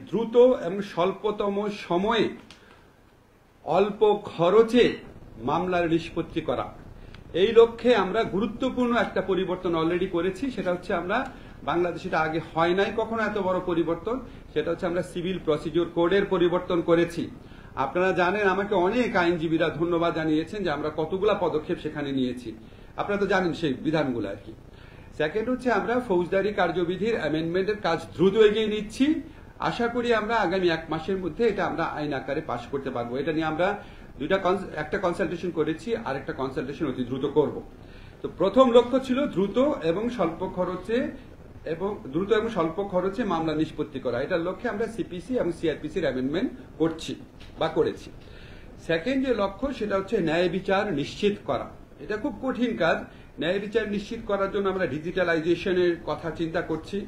দ্রুত এবং স্বল্পতম সময়ে অল্প খরচে মামলার নিষ্পত্তি করা, এই লক্ষ্যে আমরা গুরুত্বপূর্ণ একটা পরিবর্তন অলরেডি করেছি। সেটা হচ্ছে আমরা বাংলাদেশে এটা আগে হয় নাই কখনো এত বড় পরিবর্তন, সেটা হচ্ছে আমরা সিভিল প্রসিডিউর কোডের পরিবর্তন করেছি। আপনারা জানেন, আমাকে অনেক আইনজীবীরা ধন্যবাদ জানিয়েছেন যে আমরা কতগুলা পদক্ষেপ সেখানে নিয়েছি। আপনারা তো জানেন সেই বিধানগুলো আর কি। সেকেন্ড হচ্ছে আমরা ফৌজদারি কার্যবিধির অ্যামেন্ডমেন্টের কাজ দ্রুত এগিয়ে নিচ্ছি। আশা করি আমরা আগামী 1 মাসের মধ্যে এটা আমরা আইন আকারে পাশ করতে পারবো। এটা নিয়ে আমরা একটা কনসালটেশন করেছি, আর একটা কনসালটেশন অতি দ্রুত করব। তো প্রথম লক্ষ্য ছিল দ্রুত এবং স্বল্প খরচে মামলা নিষ্পত্তি করা। এটার লক্ষ্যে আমরা সিপিসি এবং সিআরপিসির অ্যামেন্ডমেন্ট করেছি। সেকেন্ড যে লক্ষ্য সেটা হচ্ছে ন্যায় বিচার নিশ্চিত করা। এটা খুব কঠিন কাজ। ন্যায় বিচার নিশ্চিত করার জন্য আমরা ডিজিটালাইজেশনের কথা চিন্তা করছি।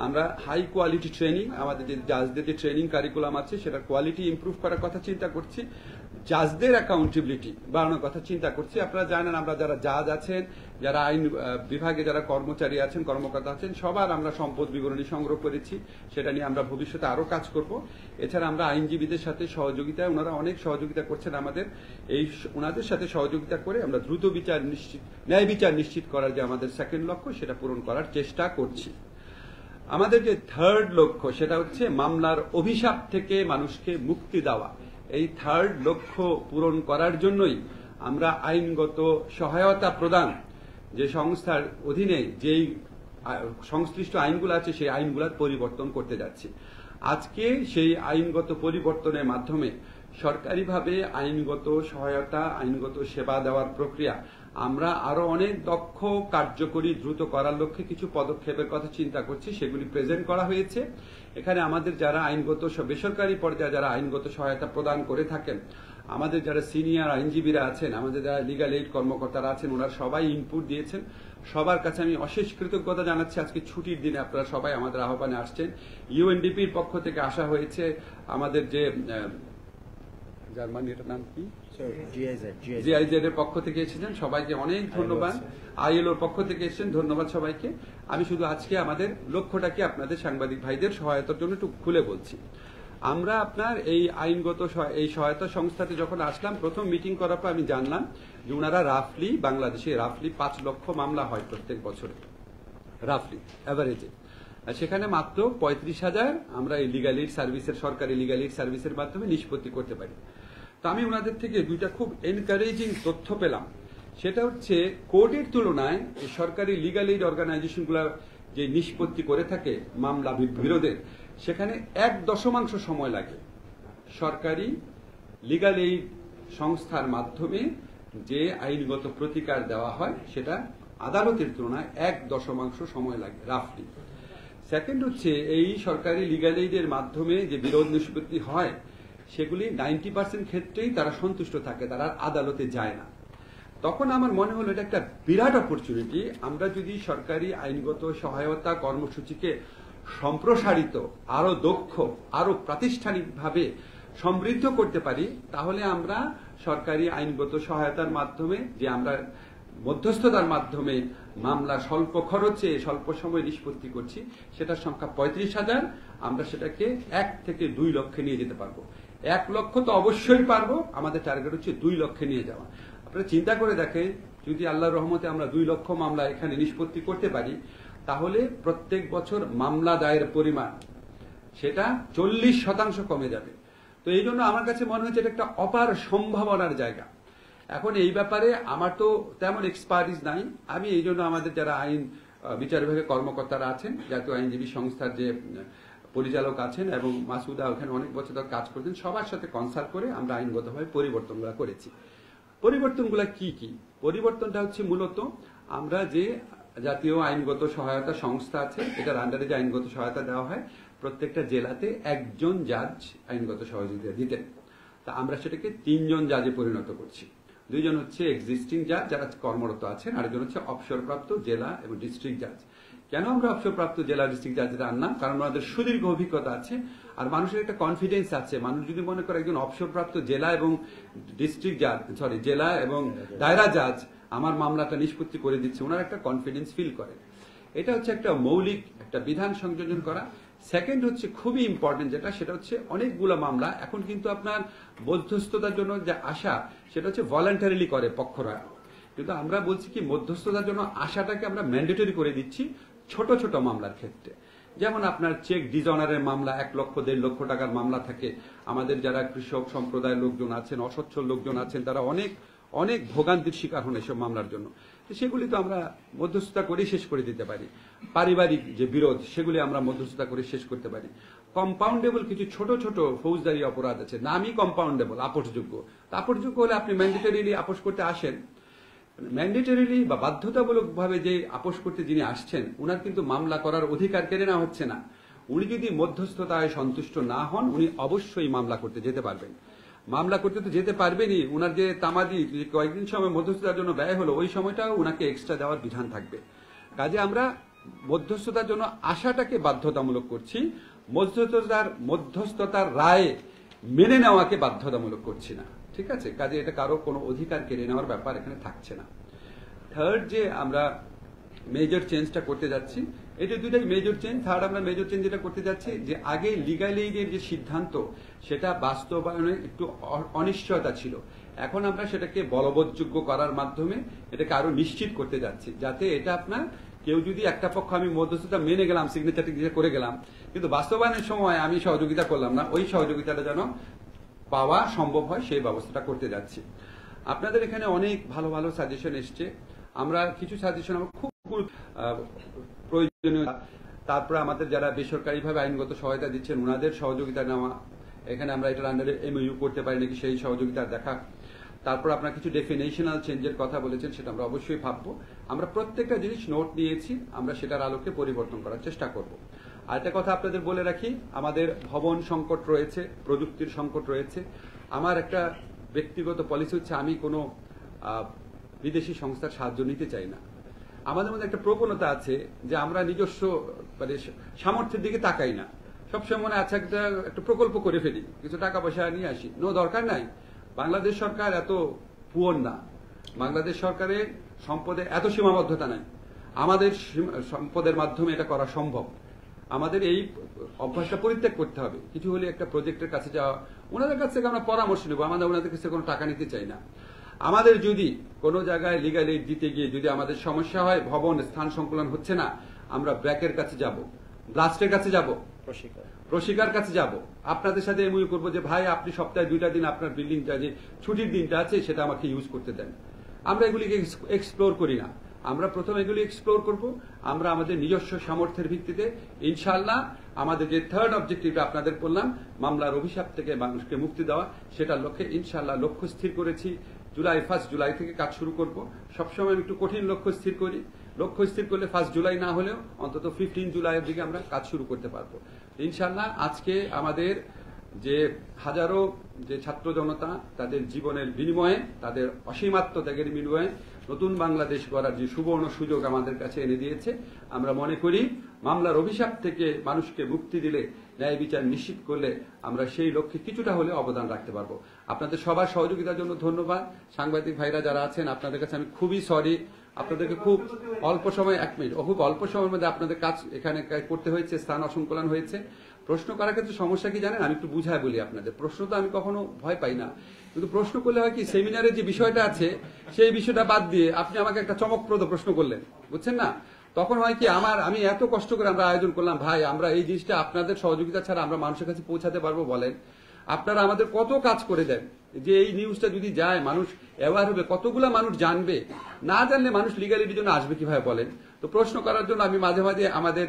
আমরা হাই কোয়ালিটি ট্রেনিং, আমাদের যে জাজদের যে ট্রেনিং কারিকুলাম আছে সেটার কোয়ালিটি ইমপ্রুভ করার কথা চিন্তা করছি। জাজদের অ্যাকাউন্টেবিলিটি বাড়ানোর কথা চিন্তা করছি। আপনারা জানেন, আমরা যারা জাজ আছেন, যারা আইন বিভাগে যারা কর্মচারী আছেন, কর্মকর্তা আছেন, সবার আমরা সম্পদ বিবরণী সংগ্রহ করেছি। সেটা নিয়ে আমরা ভবিষ্যতে আরো কাজ করব। এছাড়া আমরা আইনজীবীদের সাথে সহযোগিতা, ওনারা অনেক সহযোগিতা করছেন আমাদের, ওনাদের সাথে সহযোগিতা করে আমরা দ্রুত ন্যায় বিচার নিশ্চিত করার যে আমাদের সেকেন্ড লক্ষ্য, সেটা পূরণ করার চেষ্টা করছি। আমাদের যে থার্ড লক্ষ্য সেটা হচ্ছে মামলার অভিশাপ থেকে মানুষকে মুক্তি দেওয়া। এই থার্ড লক্ষ্য পূরণ করার জন্যই আমরা আইনগত সহায়তা প্রদান যে সংস্থার অধীনে যেই সংশ্লিষ্ট আইনগুলো আছে সেই আইনগুলোর পরিবর্তন করতে যাচ্ছি। আজকে সেই আইনগত পরিবর্তনের মাধ্যমে সরকারিভাবে আইনগত সহায়তা, আইনগত সেবা দেওয়ার প্রক্রিয়া আমরা আরো অনেক দক্ষ, কার্যকরী, দ্রুত করার লক্ষ্যে কিছু পদক্ষেপের কথা চিন্তা করছি। সেগুলি প্রেজেন্ট করা হয়েছে। এখানে আমাদের যারা আইনগত বেসরকারি পর্যায়ে যারা আইনগত সহায়তা প্রদান করে থাকেন, আমাদের যারা সিনিয়র আইনজীবীরা আছেন, আমাদের যারা লিগ্যাল এইড কর্মকর্তারা আছেন, ওনারা সবাই ইনপুট দিয়েছেন। সবার কাছে আমি অশেষ কৃতজ্ঞতা জানাচ্ছি। আজকে ছুটির দিনে আপনারা সবাই আমাদের আহ্বানে আসছেন। ইউএনডিপির পক্ষ থেকে আসা হয়েছে, আমাদের যে জার্মানির নাম কি, জিআইজেড এর পক্ষ থেকে এসেছেন, সবাইকে অনেক ধন্যবাদ। আইএলওর পক্ষ থেকে এসেছেন, ধন্যবাদ সবাইকে। আমি শুধু আজকে আমাদের লক্ষ্যটাকে আপনাদের সাংবাদিক ভাইদের সহায়তার জন্য একটু খুলে বলছি। আমরা আপনার এই আইনগত এই সহায়তা সংস্থাতে যখন আসলাম, প্রথম মিটিং করার পর আমি জানলাম যে ওনারা বাংলাদেশে 5 লক্ষ মামলা হয় প্রত্যেক বছরে, অ্যাভারেজে। সেখানে মাত্র 35,000 আমরা এই লিগ্যাল এইড সার্ভিসের, সরকারি লিগ্যাল এইড সার্ভিসের মাধ্যমে নিষ্পত্তি করতে পারি। তো আমি ওনাদের থেকে দুইটা খুব এনকারেজিং তথ্য পেলাম। সেটা হচ্ছে কোর্টের তুলনায় সরকারি লিগ্যাল এইড অর্গানাইজেশনগুলো যে নিষ্পত্তি করে থাকে মামলা বিরোধের, সেখানে 1 সময় লাগে। সরকারি লিগ্যাল এইড সংস্থার মাধ্যমে যে আইনগত প্রতিকার দেওয়া হয় সেটা আদালতের তুলনায় 1 সময় লাগে রাফলি। সেকেন্ড হচ্ছে এই সরকারি লিগ্যাল এইডের মাধ্যমে যে বিরোধ নিষ্পত্তি হয় সেগুলি 90% ক্ষেত্রেই তারা সন্তুষ্ট থাকে, তারা আদালতে যায় না। তখন আমার মনে হলো এটা একটা বিরাট অপরচুনিটি। আমরা যদি সরকারি আইনগত সহায়তা কর্মসূচিকে সম্প্রসারিত, আরো দক্ষ, আরো প্রাতিষ্ঠানিকভাবে সমৃদ্ধ করতে পারি, তাহলে আমরা সরকারি আইনগত সহায়তার মাধ্যমে যে আমরা মধ্যস্থতার মাধ্যমে মামলা স্বল্প খরচে স্বল্প সময় নিষ্পত্তি করছি, সেটার সংখ্যা 35,000, আমরা সেটাকে 1 থেকে 2 লক্ষে নিয়ে যেতে পারবো। 1 লক্ষ তো অবশ্যই পারবো, আমাদের টার্গেট হচ্ছে 2 লক্ষে নিয়ে যাওয়া। আপনারা চিন্তা করে দেখেন, যদি আল্লাহর রহমতে আমরা 2 লক্ষ মামলা এখানে নিষ্পত্তি করতে পারি, তাহলে প্রত্যেক বছর মামলা দায়ের পরিমাণ সেটা 40% কমে যাবে। তো এই জন্য আমার কাছে মনে হচ্ছে এটা একটা অপার সম্ভাবনার জায়গা। এখন এই ব্যাপারে আমার তো তেমন এক্সপার্টিস নাই। আমি এই জন্য আমাদের যারা আইন বিচার বিভাগের কর্মকর্তারা আছেন, জাতীয় আইনজীবী সংস্থার যে পরিচালক আছেন এবং মাসুদা ওখানে অনেক বছর ধরে কাজ করছেন, সবার সাথে কনসাল্ট করে আমরা আইনগতভাবে পরিবর্তনগুলো করেছি। পরিবর্তনগুলো কি কি? পরিবর্তনটা হচ্ছে মূলত আমরা যে জাতীয় আইনগত সহায়তা সংস্থা আছে, এটার আন্ডারে যে আইনগত সহায়তা দেওয়া হয়, প্রত্যেকটা জেলাতে 1 জাজ আইনগত সহযোগিতা দিতেন। তা আমরা সেটাকে 3 জাজে পরিণত করছি। 2 হচ্ছে এক্সিস্টিং জাজ যারা কর্মরত আছেন, আরেকজন হচ্ছে অবসরপ্রাপ্ত জেলা এবং ডিস্ট্রিক্ট জাজ। কেন আমরা অবসরপ্রাপ্ত জেলা ডিস্ট্রিক্ট জাজরা আনলাম? কারণ ওনাদের সুদীর্ঘ অভিজ্ঞতা আছে, আর মানুষের একটা কনফিডেন্স আছে। মানুষ যদি মনে করে একজন অবসরপ্রাপ্ত জেলা এবং জেলা এবং দায়রা জাজ আমার মামলাটা নিষ্পত্তি করে দিচ্ছে, ওনার একটা কনফিডেন্স ফিল করে। এটা হচ্ছে একটা মৌলিক একটা বিধান সংযোজন করা। সেকেন্ড হচ্ছে খুবই ইম্পর্টেন্ট যেটা, সেটা হচ্ছে অনেকগুলো মামলা এখন কিন্তু আপনার মধ্যস্থতার জন্য যে আশা সেটা হচ্ছে ভলান্টারিলি করে পক্ষরা, কিন্তু আমরা বলছি কি মধ্যস্থতার জন্য আশাটাকে আমরা ম্যান্ডেটরি করে দিচ্ছি ছোট ছোট মামলার ক্ষেত্রে। যেমন আপনার চেক ডিজঅনারের মামলা 1 লক্ষ 1.5 লক্ষ টাকার মামলা থাকে, আমাদের যারা কৃষক সম্প্রদায়ের লোকজন আছেন, অসচ্ছল লোকজন আছেন, তারা অনেক অনেক ভোগান্তির শিকার হন এসব মামলার জন্য। সেগুলি তো আমরা মধ্যস্থতা করে শেষ করে দিতে পারি। পারিবারিক যে বিরোধ সেগুলি আমরা মধ্যস্থতা করে শেষ করতে পারি। কম্পাউন্ডেবল কিছু ছোট ছোট ফৌজদারি অপরাধ আছে, নামই কম্পাউন্ডেবল, আপোষযোগ্য। আপোষযোগ্য হলে আপনি ম্যান্ডেটরিলি আপোষ করতে আসেন, ম্যান্ডেটরিলি বা বাধ্যতামূলকভাবে যে আপোষ করতে যিনি আসছেন উনার কিন্তু মামলা করার অধিকার কেড়ে নেওয়া হচ্ছে না। উনি যদি মধ্যস্থতায় সন্তুষ্ট না হন উনি অবশ্যই মামলা করতে যেতে পারবেন। মামলা করতে তো যেতে পারবেনই, উনার যে তামাদি কয়েকদিন সময় মধ্যস্থতার জন্য ব্যয় হলো ওই সময়টাও উনাকে এক্সট্রা দেওয়ার বিধান থাকবে। কাজে আমরা মধ্যস্থতার জন্য আশাটাকে বাধ্যতামূলক করছি, মধ্যস্থতার রায় মেনে নেওয়াকে বাধ্যতামূলক করছি না। ঠিক আছে, কাজে এটা কারো কোনো অধিকার কেড়ে নেওয়ার ব্যাপার এখানে থাকছে না। থার্ড যে আমরা মেজর চেঞ্জটা করতে যাচ্ছি, এটা দুইটাই মেজর চেঞ্জ। থার্ড আমরা মেজর চেঞ্জ যেটা করতে যাচ্ছি যে আগে লিগ্যাল এইডের যে সিদ্ধান্ত সেটা বাস্তবায়নে একটু অনিশ্চয়তা ছিল, এখন আমরা সেটাকে বলবৎযোগ্য করার মাধ্যমে এটাকে আরো নিশ্চিত করতে যাচ্ছি, যাতে এটা আপনার কেউ যদি একটা পক্ষ আমি মধ্যস্থতা মেনে গেলাম, সিগনেচার করে গেলাম, কিন্তু বাস্তবায়নের সময় আমি সহযোগিতা করলাম না, ওই সহযোগিতাটা যেন পাওয়া সম্ভব হয় সেই ব্যবস্থাটা করতে যাচ্ছি। আপনাদের এখানে অনেক ভালো ভালো সাজেশন এসছে, আমরা কিছু সাজেশন আমার খুব প্রয়োজনীয়, তারপরে আমাদের যারা বেসরকারিভাবে আইনগত সহায়তা দিচ্ছেন ওনাদের সহযোগিতা নেওয়া, এখানে আমরা এটার আন্ডারে এমইউ করতে পারি নাকি সেই সহযোগিতা দেখা, তারপর আপনারা কিছু ডেফিনেশনাল চেঞ্জের কথা বলেছেন সেটা আমরা অবশ্যই ভাববো। আমরা প্রত্যেকটা জিনিস নোট নিয়েছি, আমরা সেটার আলোকে পরিবর্তন করার চেষ্টা করব। আরেকটা কথা আপনাদের বলে রাখি, আমাদের ভবন সংকট রয়েছে, প্রযুক্তির সংকট রয়েছে। আমার একটা ব্যক্তিগত পলিসি হচ্ছে আমি কোনো বিদেশি সংস্থার সাহায্য নিতে চাই না। আমাদের মধ্যে একটা প্রবণতা আছে যে আমরা নিজস্ব মানে সামর্থ্যের দিকে তাকাই না, সবসময় মনে আছে একটা প্রকল্প করে ফেলি, কিছু টাকা পয়সা নিয়ে আসি, নো দরকার নাই। বাংলাদেশ সরকার এত পুয়ার না, বাংলাদেশ সরকারের সম্পদে এত সীমাবদ্ধতা নাই, আমাদের সম্পদের মাধ্যমে এটা করা সম্ভব। আমাদের এই অভ্যাসটা পরিত্যাগ করতে হবে, কিছু হলে একটা প্রজেক্টের কাছে যাওয়া, ওনাদের কাছ থেকে আমরা পরামর্শ নেব, আমাদের ওনাদের কাছে কোনো টাকা নিতে চাই না। আমাদের যদি কোনো জায়গায় লিগ্যাল এইড দিতে গিয়ে যদি আমাদের সমস্যা হয়, ভবন স্থান সংকুলন হচ্ছে না, আমরা ব্র্যাকের কাছে যাব, ব্লাস্টের কাছে যাব, প্রশিকার কাছে যাব, আপনাদের সাথে এমনি করবো যে ভাই আপনি সপ্তাহে 2টা দিন আপনার বিল্ডিংটা যে ছুটির দিনটা আছে সেটা আমাকে ইউজ করতে দেন। আমরা এগুলিকে এক্সপ্লোর করি না, আমরা প্রথম এগুলি এক্সপ্লোর করব, আমরা আমাদের নিজস্ব সামর্থ্যের ভিত্তিতে ইনশাআল্লাহ আমাদের যে থার্ড অবজেক্টিভটা আপনাদের বললাম, মামলার অভিশাপ থেকে মানুষকে মুক্তি দেওয়া, সেটার লক্ষ্যে ইনশাআল্লাহ লক্ষ্য স্থির করেছি। 1 জুলাই থেকে কাজ শুরু করব। সবসময় একটু কঠিন লক্ষ্য স্থির করি, লক্ষ্য স্থির করলে 1 জুলাই না হলেও অন্তত 15 জুলাইয়ের দিকে আমরা কাজ শুরু করতে পারবো ইনশাআল্লাহ। আজকে আমাদের যে হাজারো যে ছাত্র জনতা তাদের জীবনের বিনিময়ে, তাদের অসীম আত্মত্যাগের বিনিময়ে নতুন বাংলাদেশ গড়ার যে সুবর্ণ সুযোগ আমাদের কাছে এনে দিয়েছে, আমরা মনে করি মামলার অভিশাপ থেকে মানুষকে মুক্তি দিলে, ন্যায় বিচার নিশ্চিত করলে আমরা সেই লক্ষ্যে কিছুটা হলে অবদান রাখতে পারবো। আপনাদের সবার সহযোগিতার জন্য ধন্যবাদ। সাংবাদিক ভাইরা যারা আছেন আপনাদের কাছে আমি খুবই সরি, আপনাদেরকে খুব অল্প সময়, 1 মিনিট, খুব অল্প সময়ের মধ্যে আপনাদের কাজ এখানে করতে হয়েছে, স্থান অসংকলন হয়েছে। প্রশ্ন করার ক্ষেত্রে সমস্যা কি জানেন, আমি একটু বুঝায় বলি আপনাদের, প্রশ্ন তো আমি কখনো ভয় পাই না, কিন্তু প্রশ্ন করলে হয় কি সেমিনারের যে বিষয়টা আছে সেই বিষয়টা বাদ দিয়ে আপনি আমাকে একটা চমকপ্রদ প্রশ্ন করলেন, বুঝছেন না, তখন হয় কি আমি এত কষ্ট করে আমরা আয়োজন করলাম, ভাই আমরা এই জিনিসটা আপনাদের সহযোগিতা ছাড়া আমরা মানুষের কাছে পৌঁছাতে পারবো বলেন? আপনারা আমাদের কত কাজ করে দেন যে এই নিউজটা যদি যায় মানুষ অ্যাওয়ার হবে, কতগুলা মানুষ জানবে, না জানলে মানুষ লিগ্যালিটির জন্য আসবে কিভাবে বলেন? তো প্রশ্ন করার জন্য আমি মাঝে মাঝে আমাদের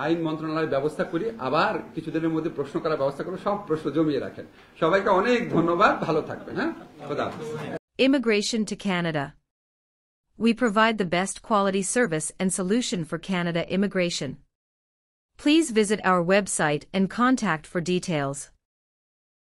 আইন মন্ত্রণালয়ের ব্যবস্থা করি, আবার কিছুদিনের মধ্যে প্রশ্ন করার ব্যবস্থা করে সব প্রশ্ন জমিয়ে রাখেন। সবাইকে অনেক ধন্যবাদ, ভালো থাকবেন। হ্যাঁ, খোদা হাফেজ। Immigration to Canada. We provide the best quality service and solution for Canada immigration. Please visit our website and contact for details.